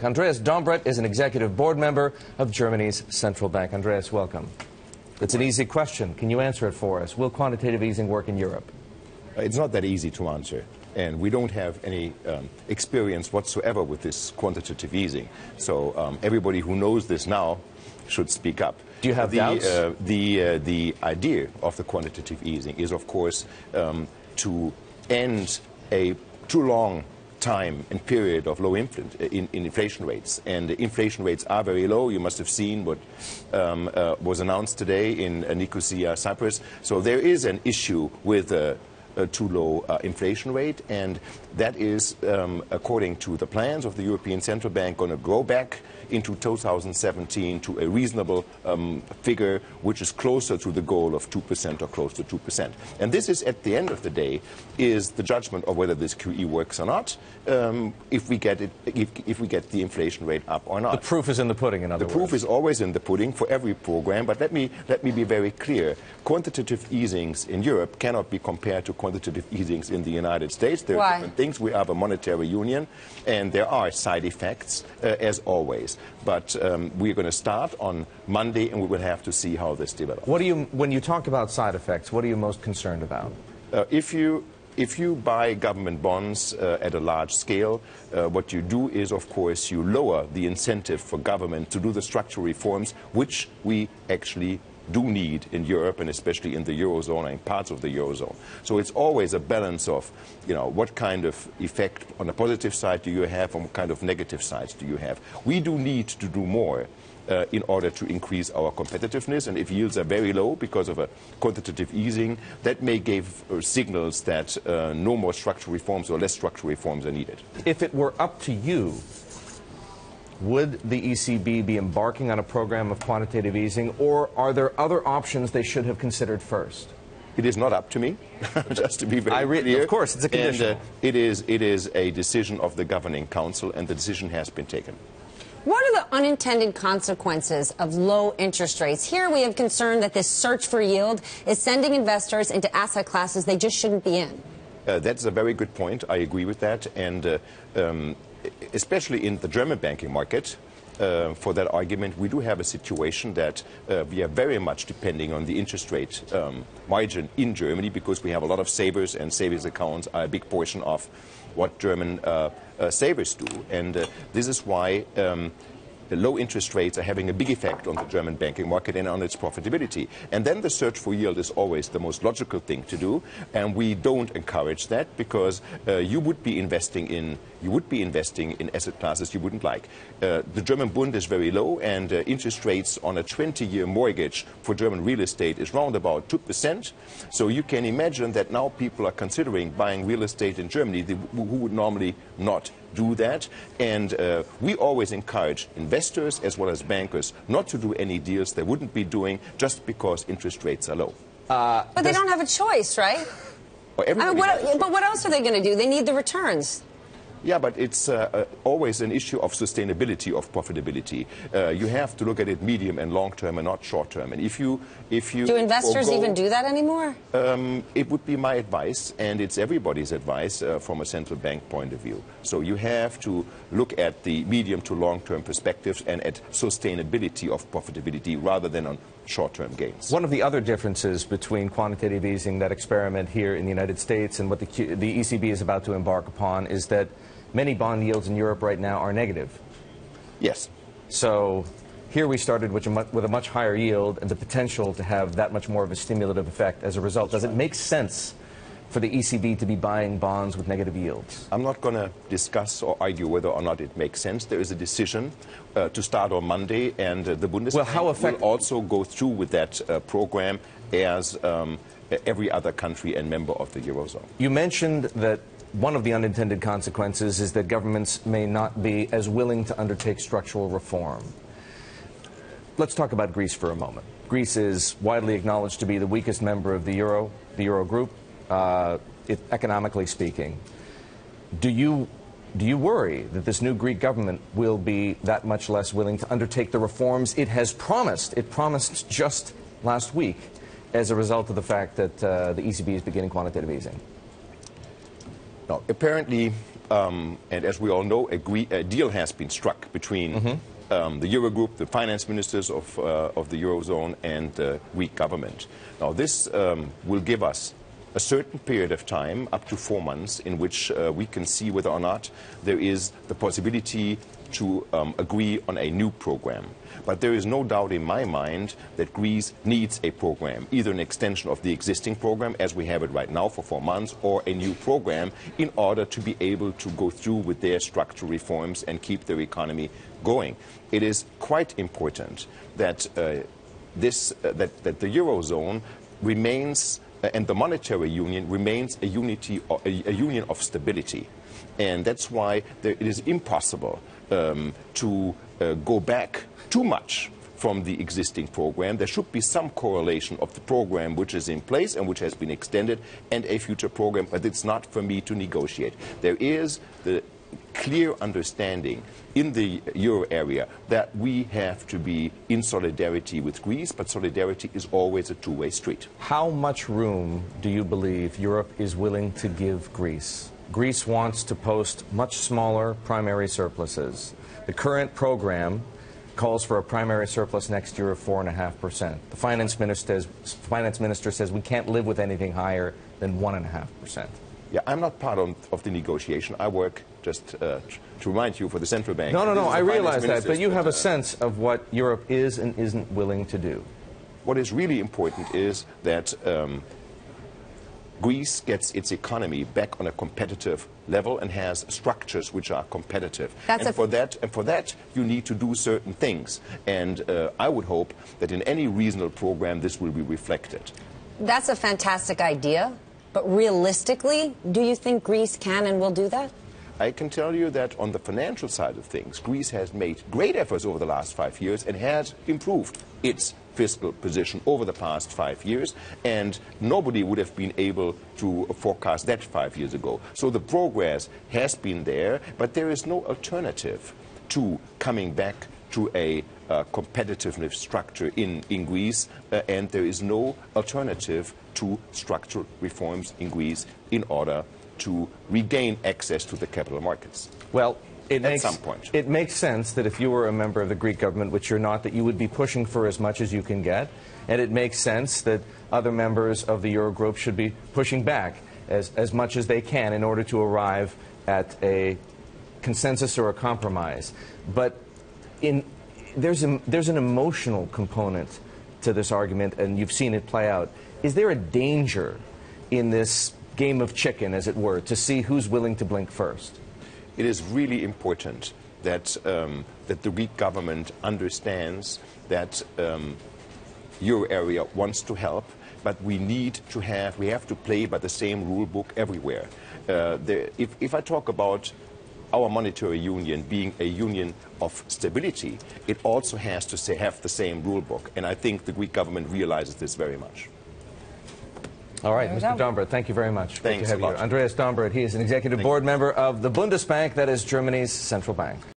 Andreas Dombret is an executive board member of Germany's central bank. Andreas, welcome. It's an easy question. Can you answer it for us? Will quantitative easing work in Europe? It's not that easy to answer. And we don't have any experience whatsoever with this quantitative easing. So everybody who knows this now should speak up. Do you have doubts? The idea of the quantitative easing is, of course, to end a too long time and period of low inflation rates. And the inflation rates are very low. You must have seen what was announced today in Nicosia, Cyprus. So there is an issue with a too low inflation rate, and that is, according to the plans of the European Central Bank, going to go back into 2017 to a reasonable figure which is closer to the goal of 2% or close to 2%. And this is, at the end of the day, is the judgment of whether this QE works or not, if we get the inflation rate up or not. The proof is in the pudding, in other words. The proof is always in the pudding for every program, but let me be very clear. Quantitative easings in Europe cannot be compared to quantitative easings in the United States. There are different things. We have a monetary union, and there are side effects, as always. But we're going to start on Monday, and we will have to see how this develops. When you talk about side effects, what are you most concerned about? If you buy government bonds at a large scale, what you do is, of course, you lower the incentive for government to do the structural reforms, which we actually do need in Europe, and especially in the Eurozone and parts of the Eurozone. So it's always a balance of, what kind of effect on the positive side do you have, and what kind of negative sides do you have. We do need to do more in order to increase our competitiveness, and if yields are very low because of a quantitative easing, that may give signals that no more structural reforms or less structural reforms are needed. If it were up to you, would the ECB be embarking on a program of quantitative easing, or are there other options they should have considered first? It is not up to me, just to be very clear. Of course, it's a condition. And, it is a decision of the Governing Council, and the decision has been taken. What are the unintended consequences of low interest rates? Here we have concern that this search for yield is sending investors into asset classes they just shouldn't be in. That's a very good point. I agree with that. And especially in the German banking market, for that argument, we do have a situation that we are very much depending on the interest rate margin in Germany, because we have a lot of savers, and savings accounts are a big portion of what German savers do. And this is why the low interest rates are having a big effect on the German banking market and on its profitability. And then the search for yield is always the most logical thing to do, and we don't encourage that, because you would be investing in asset classes you wouldn't like. The German Bund is very low, and interest rates on a 20-year mortgage for German real estate is round about 2%. So you can imagine that now people are considering buying real estate in Germany who would normally not do that. And we always encourage investors as well as bankers not to do any deals they wouldn't be doing just because interest rates are low. But they don't have a choice, right? But what else are they going to do? They need the returns. Yeah, but it's always an issue of sustainability of profitability. You have to look at it medium and long term, and not short term. And if you do investors even do that anymore? It would be my advice, and it's everybody's advice from a central bank point of view. So you have to look at the medium to long term perspectives and at sustainability of profitability rather than on short-term gains. One of the other differences between quantitative easing, that experiment here in the United States, and what the ECB is about to embark upon, is that many bond yields in Europe right now are negative. Yes. So here we started with a much higher yield and the potential to have that much more of a stimulative effect as a result. Does it make sense for the ECB to be buying bonds with negative yields? I'm not going to discuss or argue whether or not it makes sense. There is a decision to start on Monday, and the Bundesbank will also go through with that program as every other country and member of the Eurozone. You mentioned that one of the unintended consequences is that governments may not be as willing to undertake structural reform. Let's talk about Greece for a moment. Greece is widely acknowledged to be the weakest member of the Euro group, economically speaking. Do you worry that this new Greek government will be that much less willing to undertake the reforms it has promised? It promised just last week, as a result of the fact that the ECB is beginning quantitative easing. No, apparently and as we all know, a deal has been struck between the Eurogroup, the finance ministers of the Eurozone, and the Greek government. Now, this will give us a certain period of time, up to 4 months, in which we can see whether or not there is the possibility to agree on a new program. But there is no doubt in my mind that Greece needs a program, either an extension of the existing program as we have it right now for 4 months, or a new program in order to be able to go through with their structural reforms and keep their economy going. It is quite important that that the Eurozone remains and the monetary union remains a union of stability. And that's why it is impossible to go back too much from the existing program. There should be some correlation of the program which is in place and which has been extended and a future program, but it's not for me to negotiate. There is the clear understanding in the euro area that we have to be in solidarity with Greece, but solidarity is always a two-way street. How much room do you believe Europe is willing to give Greece? Greece wants to post much smaller primary surpluses. The current program calls for a primary surplus next year of 4.5%. The finance minister says we can't live with anything higher than 1.5%. Yeah, I'm not part of the negotiation. I work, just to remind you, for the central bank. No, I realize that, but you have a sense of what Europe is and isn't willing to do. What is really important is that Greece gets its economy back on a competitive level and has structures which are competitive. And for that, you need to do certain things. And I would hope that in any reasonable program, this will be reflected. That's a fantastic idea. But realistically, do you think Greece can and will do that? I can tell you that on the financial side of things, Greece has made great efforts over the last 5 years and has improved its fiscal position over the past 5 years, and nobody would have been able to forecast that 5 years ago. So the progress has been there, but there is no alternative to coming back to a competitiveness structure in Greece, and there is no alternative to structural reforms in Greece in order to regain access to the capital markets. Well, at some point. It makes sense that if you were a member of the Greek government, which you're not, that you would be pushing for as much as you can get. And it makes sense that other members of the Eurogroup should be pushing back as much as they can in order to arrive at a consensus or a compromise. But there's an emotional component to this argument, and you've seen it play out. Is there a danger in this game of chicken, as it were, to see who's willing to blink first? It is really important that that the Greek government understands that euro area wants to help, but we have to play by the same rule book everywhere. If I talk about our monetary union being a union of stability, it also has to have the same rule book, and I think the Greek government realizes this very much. All right, Mr. Dombret, thank you very much. Thanks Good to have you. Andreas Dombret, he is an executive board member of the Bundesbank, that is Germany's central bank.